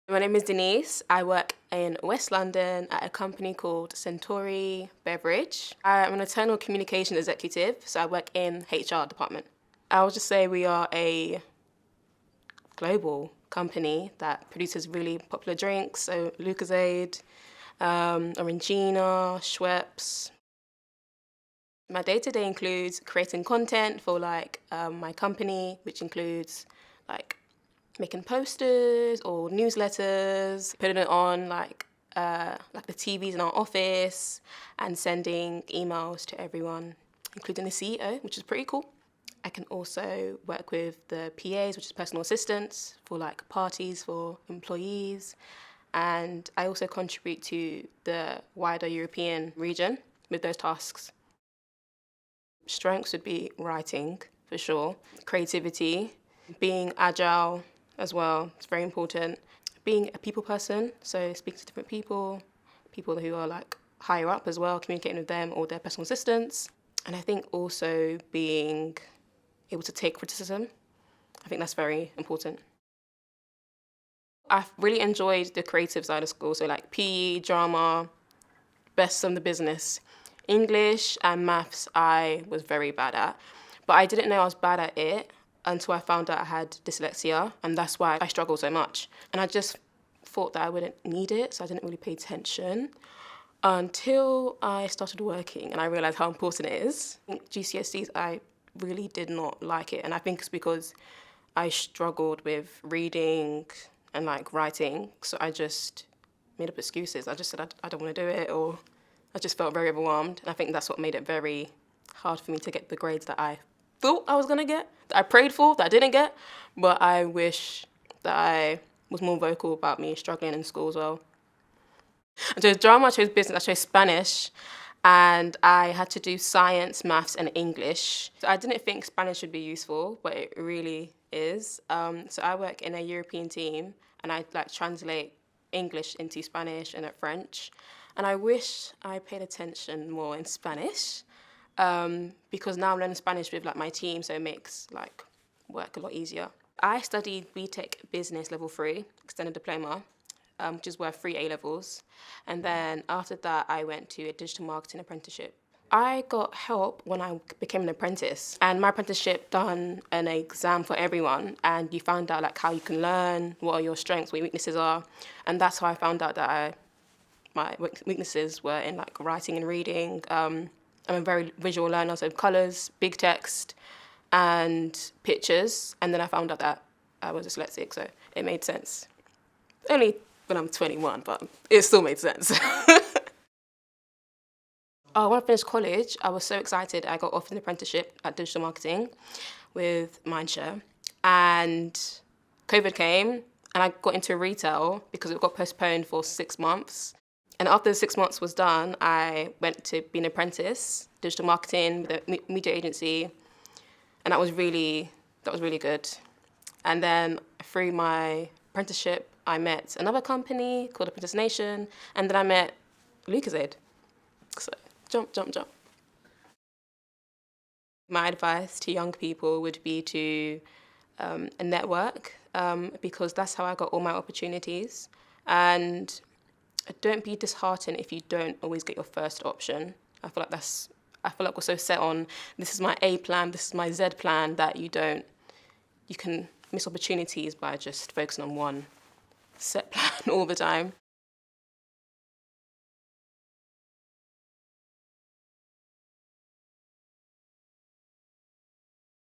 My name is Denise. I work in West London at a company called Suntory Beverage. I'm an internal communication executive, so I work in HR department. I would just say we are a global company that produces really popular drinks, so Lucozade, Orangina, Schweppes. My day-to-day includes creating content for my company, which includes like making posters or newsletters, putting it on the TVs in our office, and sending emails to everyone, including the CEO, which is pretty cool. I can also work with the PAs, which is personal assistants, for like parties for employees. And I also contribute to the wider European region with those tasks. Strengths would be writing, for sure, creativity, being agile as well, it's very important. Being a people person, so speaking to different people who are like higher up as well, communicating with them or their personal assistants. And I think also being able to take criticism. I think that's very important. I've really enjoyed the creative side of school, so like PE, drama, best on the business. English and maths I was very bad at, but I didn't know I was bad at it until I found out I had dyslexia, and that's why I struggled so much. And I just thought that I wouldn't need it, so I didn't really pay attention until I started working and I realised how important it is. GCSEs, I really did not like it, and I think it's because I struggled with reading and like writing, so I just made up excuses. I just said I don't want to do it, or I just felt very overwhelmed, and I think that's what made it very hard for me to get the grades that I thought I was going to get, that I prayed for, that I didn't get, but I wish that I was more vocal about me struggling in school as well. I chose drama, I chose business, I chose Spanish, and I had to do science, maths, and English. So I didn't think Spanish would be useful, but it really is. So I work in a European team, and I translate English into Spanish and French. And I wish I paid attention more in Spanish, because now I'm learning Spanish with my team, so it makes work a lot easier. I studied BTEC Business Level 3, extended diploma, which is worth 3 A-levels. And then after that, I went to a digital marketing apprenticeship. I got help when I became an apprentice, and my apprenticeship done an exam for everyone, and you found out how you can learn, what are your strengths, what your weaknesses are, and that's how I found out that my weaknesses were in writing and reading. I'm a very visual learner, so colours, big text, and pictures. And then I found out that I was dyslexic, so it made sense. Only when I'm 21, but it still made sense. Oh, when I finished college, I was so excited. I got offered an apprenticeship at digital marketing with Mindshare, and COVID came, and I got into retail because it got postponed for 6 months. And after the 6 months was done, I went to be an apprentice, digital marketing with a media agency, and that was really good. And then through my apprenticeship, I met another company called Apprentice Nation, and then I met Lucozade. So jump, jump, jump. My advice to young people would be to network, because that's how I got all my opportunities. And don't be disheartened if you don't always get your first option. I feel like we're so set on, this is my A plan, this is my Z plan, that you can miss opportunities by just focusing on one set plan all the time.